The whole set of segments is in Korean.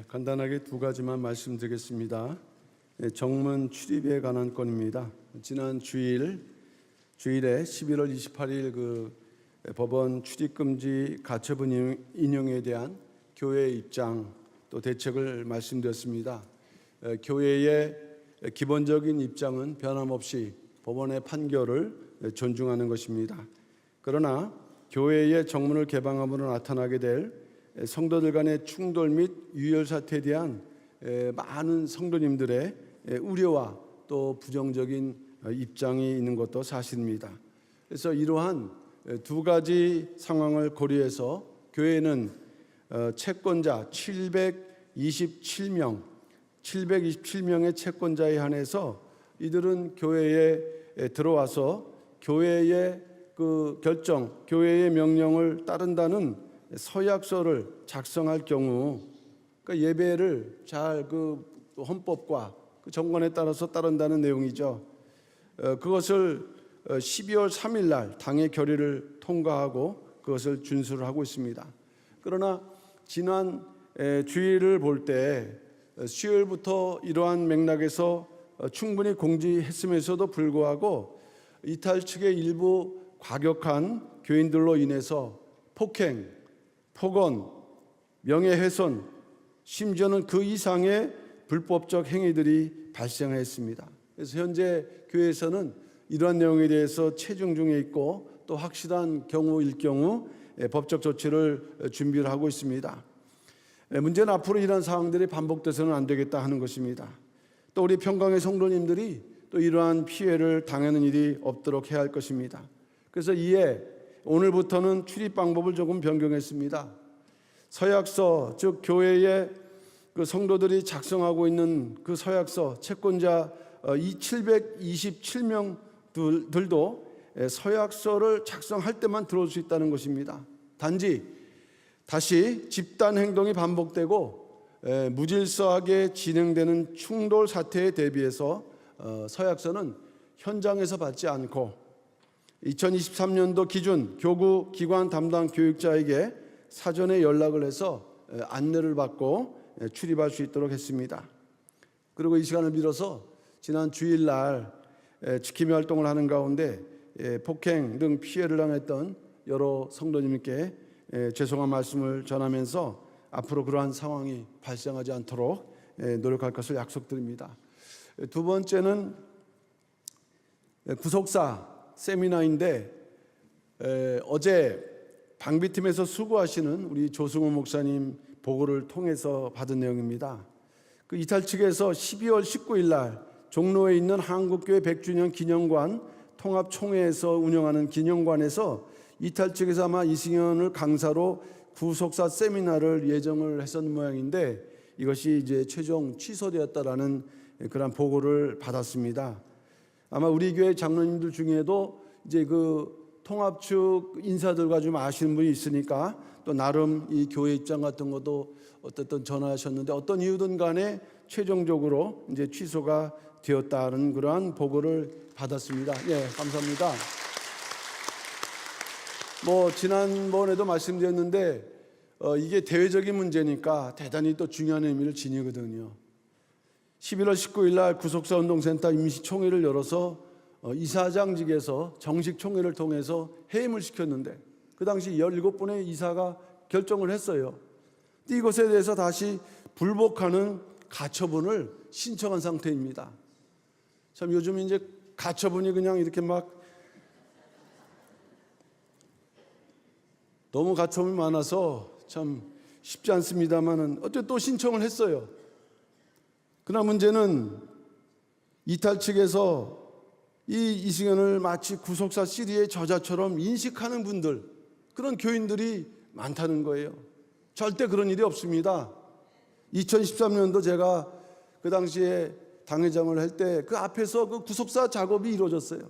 간단하게 두 가지만 말씀드리겠습니다. 정문 출입에 관한 건입니다. 지난 주일에 11월 28일 법원 출입금지 가처분 인용에 대한 교회의 입장 또 대책을 말씀드렸습니다. 교회의 기본적인 입장은 변함없이 법원의 판결을 존중하는 것입니다. 그러나 교회의 정문을 개방함으로 나타나게 될 성도들 간의 충돌 및 유혈 사태에 대한 많은 성도님들의 우려와 또 부정적인 입장이 있는 것도 사실입니다. 그래서 이러한 두 가지 상황을 고려해서 교회는 채권자 727명의 채권자에 한해서 이들은 교회에 들어와서 교회의 결정, 교회의 명령을 따른다는 서약서를 작성할 경우 예배를 잘 헌법과 정권에 따라서 따른다는 내용이죠. 그것을 12월 3일 날 당의 결의를 통과하고 그것을 준수를 하고 있습니다. 그러나 지난 주일을 볼 때 수요일부터 이러한 맥락에서 충분히 공지했음에도 불구하고 이탈 측의 일부 과격한 교인들로 인해서 폭행, 폭언, 명예훼손, 심지어는 그 이상의 불법적 행위들이 발생했습니다. 그래서 현재 교회에서는 이러한 내용에 대해서 체증 중에 있고 또 확실한 경우일 경우 법적 조치를 준비를 하고 있습니다. 문제는 앞으로 이러한 상황들이 반복돼서는 안 되겠다 하는 것입니다. 또 우리 평강의 성도님들이 또 이러한 피해를 당하는 일이 없도록 해야 할 것입니다. 그래서 이에 오늘부터는 출입 방법을 조금 변경했습니다. 서약서, 즉 교회의 성도들이 작성하고 있는 서약서, 채권자 이 727명들도 서약서를 작성할 때만 들어올 수 있다는 것입니다. 단지 다시 집단 행동이 반복되고 무질서하게 진행되는 충돌 사태에 대비해서 서약서는 현장에서 받지 않고 2023년도 기준 교구 기관 담당 교육자에게 사전에 연락을 해서 안내를 받고 출입할 수 있도록 했습니다. 그리고 이 시간을 빌어서 지난 주일날 지킴이 활동을 하는 가운데 폭행 등 피해를 당했던 여러 성도님께 죄송한 말씀을 전하면서 앞으로 그러한 상황이 발생하지 않도록 노력할 것을 약속드립니다. 두 번째는 구속사 세미나인데 어제 방비팀에서 수고하시는 우리 조승호 목사님 보고를 통해서 받은 내용입니다. 그 이탈 측에서 12월 19일 날 종로에 있는 한국교회 100주년 기념관 통합총회에서 운영하는 기념관에서 이탈 측에서 아마 이승현을 강사로 구속사 세미나를 예정을 했었는 모양인데 이것이 이제 최종 취소되었다라는 그런 보고를 받았습니다. 아마 우리 교회 장로님들 중에도 이제 통합 측 인사들과 좀 아시는 분이 있으니까 또 나름 이 교회 입장 같은 것도 어쨌든 전하셨는데 어떤 이유든 간에 최종적으로 이제 취소가 되었다는 그러한 보고를 받았습니다. 예, 감사합니다. 지난번에도 말씀드렸는데 이게 대외적인 문제니까 대단히 또 중요한 의미를 지니거든요. 11월 19일 날 구속사 운동센터 임시총회를 열어서 이사장직에서 정식 총회를 통해서 해임을 시켰는데 그 당시 17분의 이사가 결정을 했어요. 이것에 대해서 다시 불복하는 가처분을 신청한 상태입니다. 참 요즘 이제 가처분이 그냥 이렇게 너무 가처분이 많아서 참 쉽지 않습니다만은 어쨌든 또 신청을 했어요. 그러나 문제는 이탈 측에서 이 이승현을 마치 구속사 CD의 저자처럼 인식하는 분들, 그런 교인들이 많다는 거예요. 절대 그런 일이 없습니다. 2013년도 제가 그 당시에 당회장을 할 때 그 앞에서 그 구속사 작업이 이루어졌어요.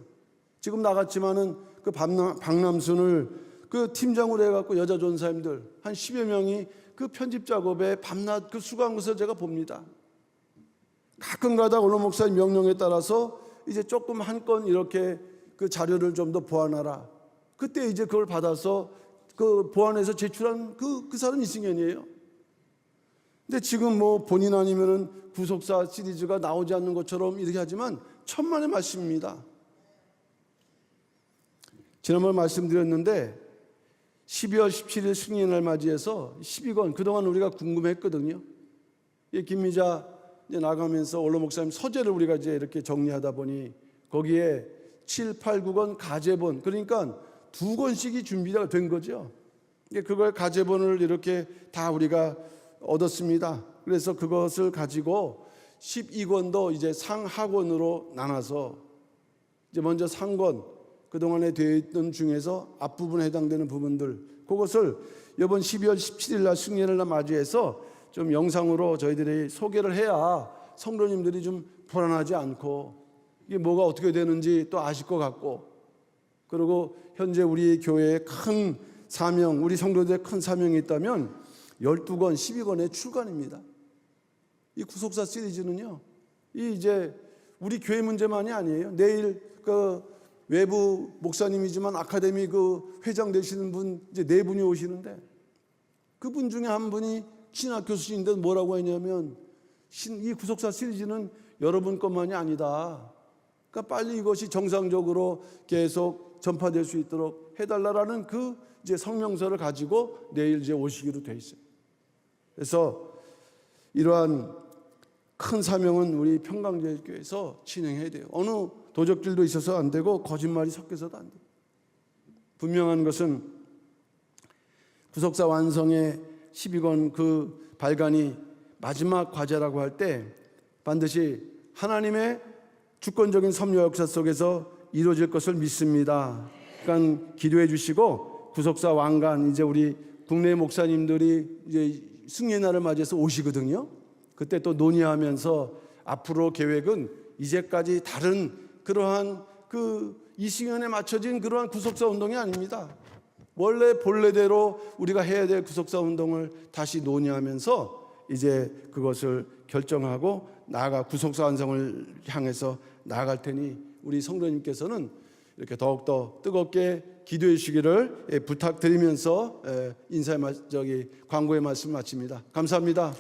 지금 나갔지만은 그 박남순을 그 팀장으로 해갖고 여자 전사님들 한 10여 명이 그 편집 작업에 밤낮 수고한 것을 제가 봅니다. 가끔가다 언론 목사님 명령에 따라서 이제 조금 한 건 이렇게 그 자료를 좀 더 보완하라. 그때 이제 그걸 받아서 그 보완해서 제출한 그 사람 이승현이에요. 근데 지금 뭐 본인 아니면은 구속사 시리즈가 나오지 않는 것처럼 이렇게 하지만 천만의 말씀입니다. 지난번 말씀드렸는데 12월 17일 승리의 날 맞이해서 12권 그동안 우리가 궁금했거든요. 김미자 이제 나가면서 원로 목사님 서재를 우리가 이제 이렇게 정리하다 보니 거기에 7, 8, 9권 가제본, 그러니까 2권씩이 준비가 된 거죠. 그걸 가제본을 이렇게 다 우리가 얻었습니다. 그래서 그것을 가지고 12권도 이제 상하권으로 나눠서 이제 먼저 상권, 그동안에 되어 있던 중에서 앞부분에 해당되는 부분들, 그것을 이번 12월 17일 날 승리를 맞이해서 좀 영상으로 저희들이 소개를 해야 성도님들이 좀 불안하지 않고 이게 뭐가 어떻게 되는지 또 아실 것 같고, 그리고 현재 우리 교회의 큰 사명, 우리 성도들의 큰 사명이 있다면 12권, 12권의 출간입니다. 이 구속사 시리즈는요, 이 이제 우리 교회 문제만이 아니에요. 내일 그 외부 목사님이지만 아카데미 그 회장 되시는 분 이제 4분이 오시는데 그분 중에 한 분이 신학 교수인데 뭐라고 했냐면 이 구속사 시리즈는 여러분 것만이 아니다. 그러니까 빨리 이것이 정상적으로 계속 전파될 수 있도록 해달라라는 그 이제 성명서를 가지고 내일 이제 오시기로 돼 있어요. 그래서 이러한 큰 사명은 우리 평강제일교회에서 진행해야 돼요. 어느 도적질도 있어서 안 되고 거짓말이 섞여서도 안 돼요. 분명한 것은 구속사 완성의 12권 그 발간이 마지막 과제라고 할 때 반드시 하나님의 주권적인 섭리 역사 속에서 이루어질 것을 믿습니다. 그러니까 기도해 주시고 구속사 완간 이제 우리 국내 목사님들이 이제 승리의 날을 맞이해서 오시거든요. 그때 또 논의하면서 앞으로 계획은 이제까지 다른 그러한 그 이 시간에 맞춰진 그러한 구속사 운동이 아닙니다. 원래 본래대로 우리가 해야 될 구속사 운동을 다시 논의하면서 이제 그것을 결정하고 나아가 구속사 완성을 향해서 나아갈 테니 우리 성도님께서는 이렇게 더욱더 뜨겁게 기도해 주시기를 부탁드리면서 인사의 광고의 말씀 마칩니다. 감사합니다.